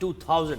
2000।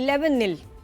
11-0।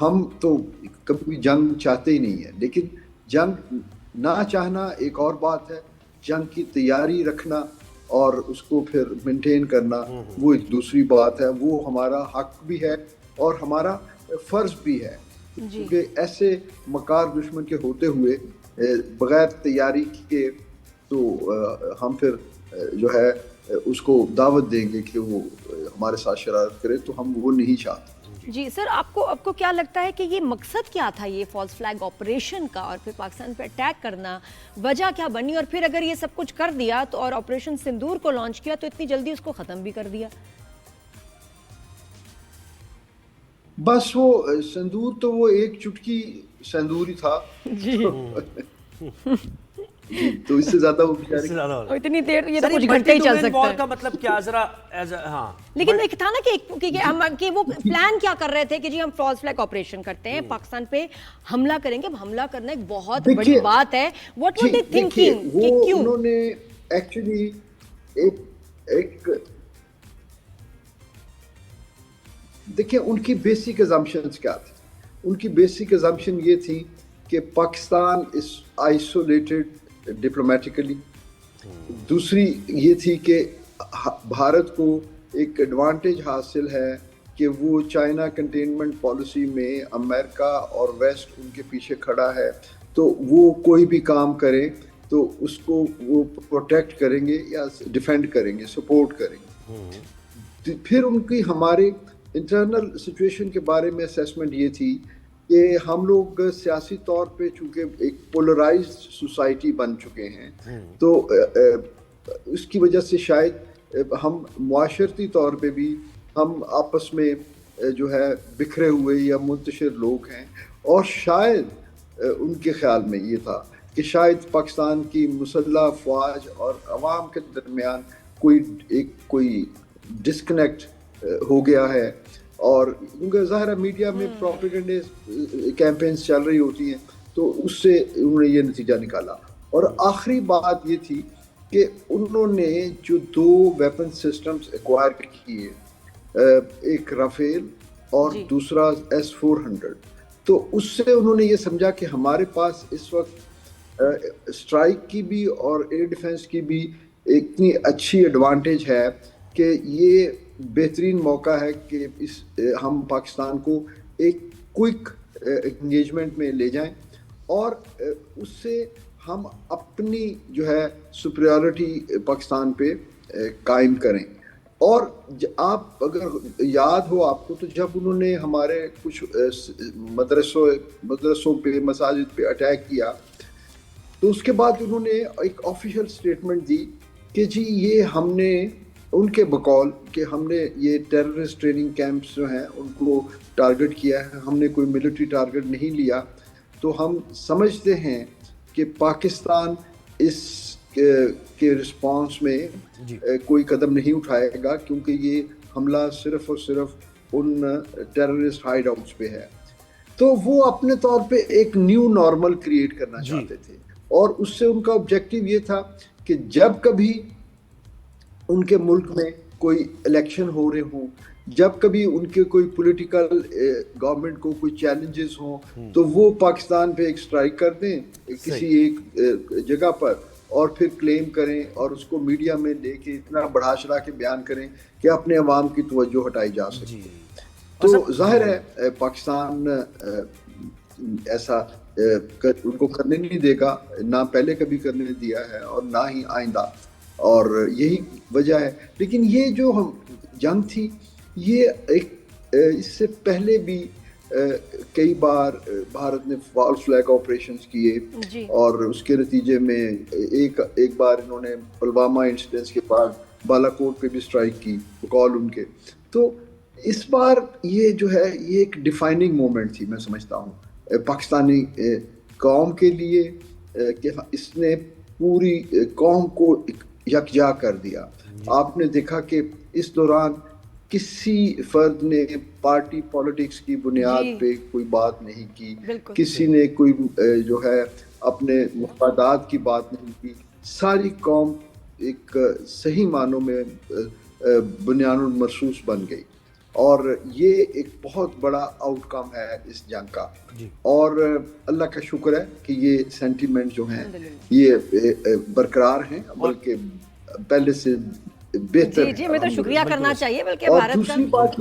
ہم تو کبھی جنگ چاہتے ہی نہیں ہیں، لیکن جنگ نہ چاہنا ایک اور بات ہے، جنگ کی تیاری رکھنا اور اس کو پھر مینٹین کرنا وہ ایک دوسری بات ہے. وہ ہمارا حق بھی ہے اور ہمارا فرض بھی ہے، کیونکہ ایسے مکار دشمن کے ہوتے ہوئے بغیر تیاری کے تو ہم پھر جو ہے اس کو دعوت دیں گے کہ وہ ہمارے ساتھ شرارت کرے، تو ہم وہ نہیں چاہتے. جی سر، آپ کو کیا لگتا ہے کہ یہ مقصد کیا تھا یہ فالس فلیگ آپریشن کا، اور پھر پاکستان پہ اٹیک کرنا، وجہ کیا بنی، اور پھر اگر یہ سب کچھ کر دیا تو اور آپریشن سندور کو لانچ کیا تو اتنی جلدی اس کو ختم بھی کر دیا؟ بس وہ سندور تو وہ ایک چٹکی سندور ہی تھا جی تو اس سے زیادہ وہ بیچارے اتنی دیر یہ تو کچھ گھنٹے ہی چل سکتا ہے. کا مطلب کیا ذرا ہاں، لیکن ایک تھا نا کہ وہ پلان کیا کر رہے تھے کہ جی ہم فالس فلیگ آپریشن کرتے ہیں، پاکستان پہ حملہ کریں گے. حملہ کرنا ایک بہت بڑی بات ہے. واٹ ور دے تھنکنگ کہ کیوں انہوں نے ایکچولی ایک دیکھیں ان کی بیسک ازمپشنز کیا تھی. ان کی بیسک ازمپشن یہ تھی کہ پاکستان از آئسولیٹڈ ڈپلومیٹیکلی. دوسری یہ تھی کہ بھارت کو ایک ایڈوانٹیج حاصل ہے کہ وہ چائنا کنٹینمنٹ پالیسی میں امریکہ اور ویسٹ ان کے پیچھے کھڑا ہے، تو وہ کوئی بھی کام کرے تو اس کو وہ پروٹیکٹ کریں گے یا ڈیفینڈ کریں گے، سپورٹ کریں گے. پھر ان کی ہمارے انٹرنل سچویشن کے بارے میں اسیسمنٹ یہ تھی کہ ہم لوگ سیاسی طور پہ چونکہ ایک پولرائزڈ سوسائٹی بن چکے ہیں، تو اس کی وجہ سے شاید ہم معاشرتی طور پہ بھی ہم آپس میں جو ہے بکھرے ہوئے یا منتشر لوگ ہیں. اور شاید ان کے خیال میں یہ تھا کہ شاید پاکستان کی مسلح افواج اور عوام کے درمیان کوئی ڈسکنیکٹ ہو گیا ہے. اور کیونکہ ظاہر ہے میڈیا میں پروپیگنڈے کیمپینز چل رہی ہوتی ہیں، تو اس سے انہوں نے یہ نتیجہ نکالا. اور آخری بات یہ تھی کہ انہوں نے جو 2 ویپن سسٹمز ایکوائر کیے، ایک رافیل اور دوسرا S-400، تو اس سے انہوں نے یہ سمجھا کہ ہمارے پاس اس وقت اسٹرائک کی بھی اور ایئر ڈیفنس کی بھی اتنی اچھی ایڈوانٹیج ہے کہ یہ بہترین موقع ہے کہ ہم پاکستان کو ایک کوئک انگیجمنٹ میں لے جائیں اور اس سے ہم اپنی جو ہے سپریورٹی پاکستان پہ قائم کریں. اور آپ اگر یاد ہو آپ کو، تو جب انہوں نے ہمارے کچھ مدرسوں پہ مساجد پہ اٹیک کیا، تو اس کے بعد انہوں نے ایک آفیشیل سٹیٹمنٹ دی کہ جی یہ ہم نے ان کے بقول کہ ہم نے یہ ٹیررسٹ ٹریننگ کیمپس جو ہیں ان کو ٹارگٹ کیا ہے، ہم نے کوئی ملٹری ٹارگٹ نہیں لیا. تو ہم سمجھتے ہیں کہ پاکستان اس کے رسپانس میں کوئی قدم نہیں اٹھائے گا، کیونکہ یہ حملہ صرف اور صرف ان ٹیررسٹ ہائیڈ آؤٹس پہ ہے. تو وہ اپنے طور پہ ایک نیو نارمل کریٹ کرنا چاہتے تھے، اور اس سے ان کا آبجیکٹیو یہ تھا کہ جب کبھی ان کے ملک میں کوئی الیکشن ہو رہے ہوں، جب کبھی ان کے کوئی پولیٹیکل گورنمنٹ کو کوئی چیلنجز ہوں، تو وہ پاکستان پہ ایک سٹرائک کر دیں کسی ایک جگہ پر، اور پھر کلیم کریں اور اس کو میڈیا میں لے کے اتنا بڑھا چڑھا کے بیان کریں کہ اپنے عوام کی توجہ ہٹائی جا سکے. تو ظاہر ہے پاکستان ایسا ان کو کرنے نہیں دے گا، نہ پہلے کبھی کرنے دیا ہے اور نہ ہی آئندہ، اور یہی وجہ ہے. لیکن یہ جو جنگ تھی، یہ ایک اس سے پہلے بھی کئی بار بھارت نے فالس فلیگ آپریشنز کیے، اور اس کے نتیجے میں ایک بار انہوں نے پلوامہ انسیڈنس کے بعد بالا کوٹ پہ بھی اسٹرائک کی بقول ان کے. تو اس بار یہ جو ہے یہ ایک ڈیفائننگ مومنٹ تھی، میں سمجھتا ہوں پاکستانی قوم کے لیے، کہ اس نے پوری قوم کو یکجا کر دیا. آپ نے دیکھا کہ اس دوران کسی فرد نے پارٹی پالیٹکس کی بنیاد پہ کوئی بات نہیں کی، کسی نے کوئی جو ہے اپنے مفادات کی بات نہیں کی. ساری قوم ایک صحیح معنوں میں بنیان المرصوص بن گئی. اور یہ ایک بہت بڑا آؤٹ کم ہے اس جنگ کا. اور اللہ کا شکر ہے کہ یہ سینٹیمنٹ جو ہیں یہ برقرار ہیں, بلکہ پہلے سے بہتر. جی ہمیں تو شکریہ کرنا چاہیے بلکہ اور بھارت دوسری بات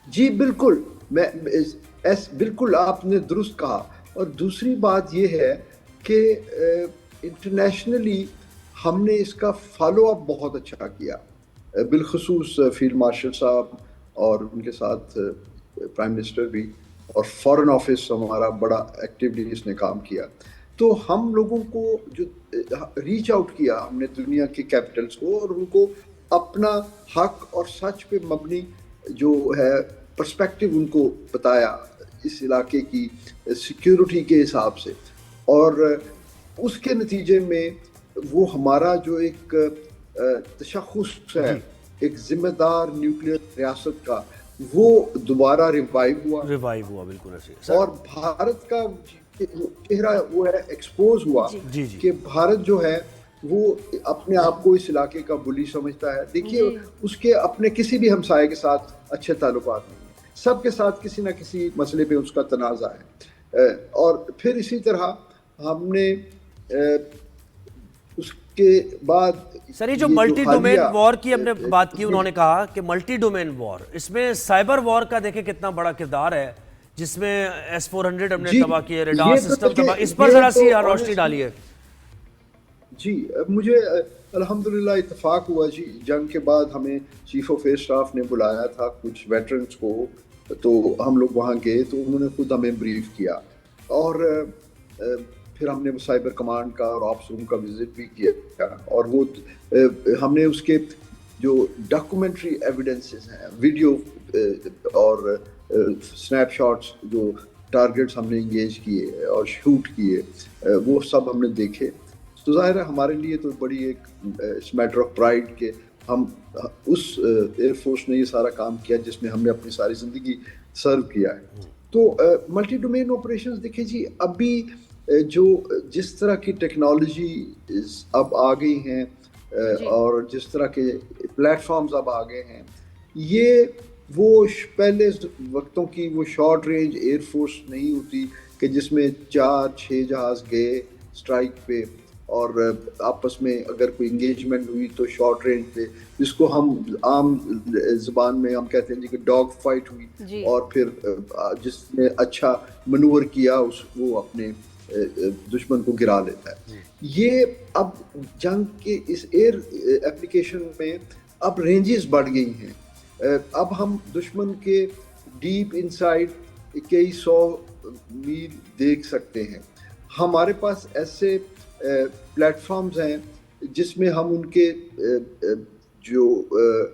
جی بالکل بالکل آپ نے درست کہا. اور دوسری بات یہ ہے کہ انٹرنیشنلی ہم نے اس کا فالو اپ بہت اچھا کیا, بالخصوص فیلڈ مارشل صاحب اور ان کے ساتھ پرائم منسٹر بھی, اور فارن آفس ہمارا بڑا ایکٹیولی اس نے کام کیا. تو ہم لوگوں کو جو ریچ آؤٹ کیا ہم نے دنیا کے کیپٹلز کو, اور ان کو اپنا حق اور سچ پہ مبنی جو ہے پرسپیکٹو ان کو بتایا اس علاقے کی سیکیورٹی کے حساب سے. اور اس کے نتیجے میں وہ ہمارا جو ایک تشخص ہے ایک ذمہ دار نیوکلیئر ریاست کا, وہ دوبارہ ریوائیو ہوا بالکل ایسے. اور بھارت کا چہرہ وہ ہے ایکسپوز ہوا کہ بھارت جو ہے وہ اپنے آپ کو اس علاقے کا بلی سمجھتا ہے. دیکھیے اس کے اپنے کسی بھی ہمسائے کے ساتھ اچھے تعلقات نہیں ہیں, سب کے ساتھ کسی نہ کسی مسئلے پہ اس کا تنازع ہے. اور پھر اسی طرح ہم نے اس کے بعد سر یہ جو ملٹی ڈومین وار کی ہم نے بات کی, انہوں نے کہا کہ ملٹی ڈومین وار, اس میں سائبر وار کا دیکھیں کتنا بڑا کردار ہے, جس میں S-400 ہم نے تباہ کیے, ریڈار سسٹم تباہ, اس پر ذرا سی روشنی ڈالیے. جی مجھے الحمدللہ اتفاق ہوا جی, جنگ کے بعد ہمیں چیف آف ایئر اسٹاف نے بلایا تھا کچھ ویٹرنس کو, تو ہم لوگ وہاں گئے تو انہوں نے خود ہمیں بریف کیا, اور پھر ہم نے سائبر کمانڈ کا اور آپس روم کا وزٹ بھی کیا. اور وہ ہم نے اس کے جو ڈاکومنٹری ایویڈنسز ہیں, ویڈیو اور سنیپ شاٹس جو ٹارگیٹس ہم نے انگیج کیے اور شوٹ کیے, وہ سب ہم نے دیکھے. تو ظاہر ہے ہمارے لیے تو بڑی ایک میٹر آف پرائڈ کہ ہم اس ایئر فورس نے یہ سارا کام کیا جس میں ہم نے اپنی ساری زندگی سرو کیا ہے. تو ملٹی ڈومین آپریشنز دیکھیں جی, ابھی جو جس طرح کی ٹیکنالوجی اب آ گئی ہیں اور جس طرح کے پلیٹ فارمز اب آ گئے ہیں, یہ وہ پہلے وقتوں کی وہ شارٹ رینج ایئر فورس نہیں ہوتی کہ جس میں 4-6 جہاز گئے اسٹرائک پہ, اور آپس میں اگر کوئی انگیجمنٹ ہوئی تو شارٹ رینج پہ, جس کو ہم عام زبان میں ہم کہتے ہیں جی کہ ڈاگ فائٹ ہوئی, اور پھر جس نے اچھا منور کیا وہ اپنے دشمن کو گرا لیتا ہے. یہ اب جنگ کے اس ایئر ایپلیکیشن میں اب رینجز بڑھ گئی ہیں. اب ہم دشمن کے ڈیپ انسائڈ کئی 100 میل دیکھ سکتے ہیں. ہمارے پاس ایسے پلیٹ فارمز ہیں جس میں ہم ان کے جو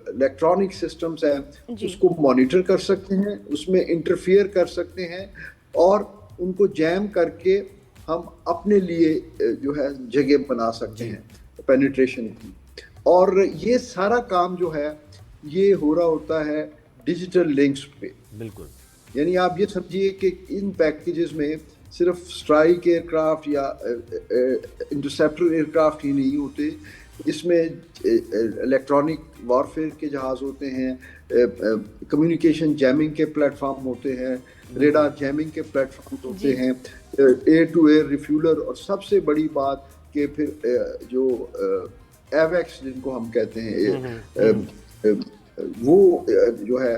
الیکٹرانک سسٹمز ہیں اس کو مانیٹر کر سکتے ہیں, اس میں انٹرفیئر کر سکتے ہیں, اور ان کو جیم کر کے ہم اپنے لیے جو ہے جگہ بنا سکتے ہیں پینیٹریشن کی. اور یہ سارا کام جو ہے یہ ہو رہا ہوتا ہے ڈیجیٹل لنکس پہ. بالکل, یعنی آپ یہ سمجھیے کہ ان پیکیجز میں صرف اسٹرائک ایئر کرافٹ یا انٹرسیپٹر ایئر کرافٹ ہی نہیں ہوتے, اس میں الیکٹرانک وارفیئر کے جہاز ہوتے ہیں, کمیونیکیشن جیمنگ کے پلیٹ فارم ہوتے ہیں, ریڈار جیمنگ کے پلیٹ فارم ہوتے ہیں, ایئر ٹو ایئر ریفیولر, اور سب سے بڑی بات کہ پھر جو ایویکس جن کو ہم کہتے ہیں وہ جو ہے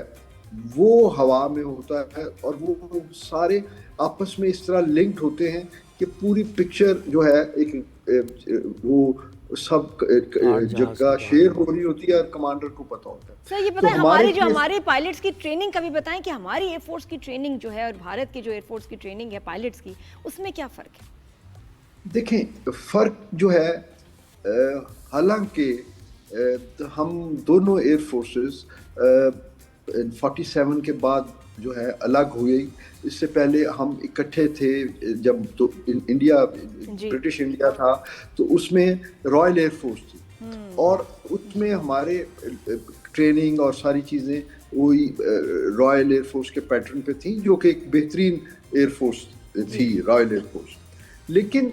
وہ ہوا میں ہوتا ہے, اور وہ سارے آپس میں اس طرح لنکڈ ہوتے ہیں کہ پوری پکچر جو ہے ایک وہ سب جگہ شیئر ہو رہی ہوتی ہے اور کمانڈر کو پتہ ہوتا ہے. سر یہ بتائیں ہمارے پائلٹس کی ٹریننگ کا بھی بتائیں کہ ہماری ایئر فورس کی ٹریننگ جو ہے اور بھارت کی جو ایئر فورس کی ٹریننگ ہے پائلٹس کی, اس میں کیا فرق ہے؟ دیکھیں فرق جو ہے, حالانکہ ہم دونوں ایئر فورسز 47 کے بعد جو ہے الگ ہوئی, اس سے پہلے ہم اکٹھے تھے جب تو انڈیا برٹش انڈیا تھا, تو اس میں رائل ایئر فورس تھی, اور اس میں ہمارے ٹریننگ اور ساری چیزیں وہی رائل ایئر فورس کے پیٹرن پہ تھیں, جو کہ ایک بہترین ایئر فورس تھی رائل ایئر فورس. لیکن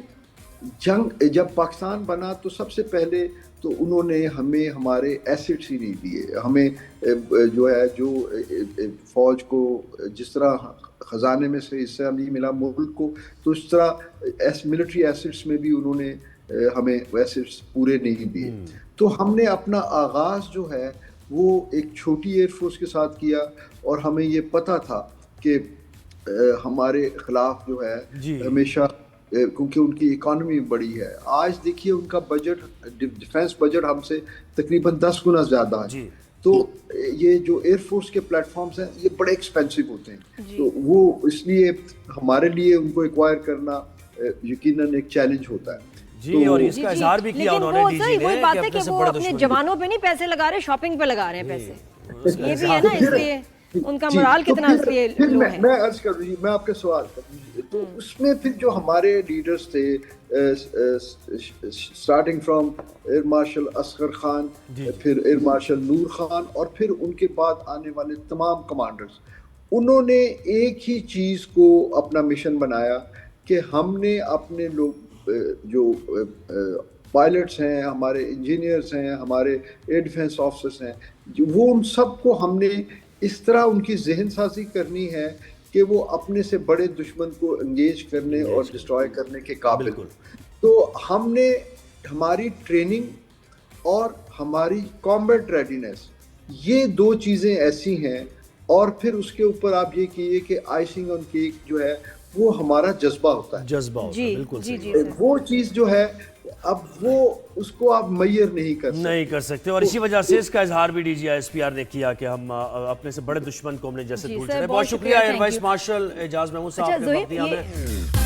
جنگ جب پاکستان بنا تو سب سے پہلے تو انہوں نے ہمیں ہمارے ایسٹس ہی نہیں دیے. ہمیں جو ہے جو فوج کو جس طرح خزانے میں سے حصہ نہیں ملا ملک کو, تو اس طرح ملٹری ایسٹس میں بھی انہوں نے ہمیں ایسٹس پورے نہیں دیے. تو ہم نے اپنا آغاز جو ہے وہ ایک چھوٹی ایئر فورس کے ساتھ کیا, اور ہمیں یہ پتہ تھا کہ ہمارے خلاف جو ہے ہمیشہ, کیونکہ ان کی اکانومی بڑی ہے. آج دیکھیے ان کا بجٹ, ڈیفنس بجٹ ہم سے تقریباً 10 گنا زیادہ ہے. تو یہ جو ایئر فورس کے پلیٹ فارمز ہیں یہ بڑے ایکسپینسو ہوتے ہیں, تو وہ اس لیے ہمارے لیے ان کو ایکوائر کرنا یقیناً ایک چیلنج ہوتا ہے. جی, اور اس کا اظہار بھی کیا انہوں نے ڈی جی نے وہی بات ہے کہ وہ اپنے جوانوں پہ نہیں پیسے لگا رہے, شاپنگ پہ لگا رہے ہیں پیسے. یہ بھی ہے نا, اس لیے ان کا مرال کتنا اس لیے لو ہے. میں عرض کر رہی, میں آپ کا سوال کروں, تو اس میں پھر جو ہمارے لیڈرز تھے starting from air marshal Asghar Khan, پھر ایئر مارشل نور خان, اور پھر ان کے بعد آنے والے تمام کمانڈرز, انہوں نے ایک ہی چیز کو اپنا مشن بنایا کہ ہم نے اپنے لوگ جو پائلٹس ہیں, ہمارے انجینئرز ہیں, ہمارے ایئر ڈیفنس آفیسرز ہیں, وہ ان سب کو ہم نے اس طرح ان کی ذہن سازی کرنی ہے کہ وہ اپنے سے بڑے دشمن کو انگیج کرنے اور ڈسٹرائے کرنے کے قابل ہوں. تو ہم نے ہماری ٹریننگ اور ہماری کامبیٹ ریڈینس, یہ دو چیزیں ایسی ہیں, اور پھر اس کے اوپر آپ یہ کیے کہ آئسنگ آن کیک جو ہے وہ ہمارا جذبہ ہوتا ہے. جذبہ ہوتا ہے, بالکل وہ چیز جو ہے اب وہ اس کو آپ میئر نہیں کر سکتے, اور اسی وجہ سے اس کا اظہار بھی D G I S P R نے کیا کہ ہم اپنے سے بڑے دشمن کو ہم نے جیسے دور چلے. بہت شکریہ ایئر وائس مارشل اعجاز محمود صاحب نے.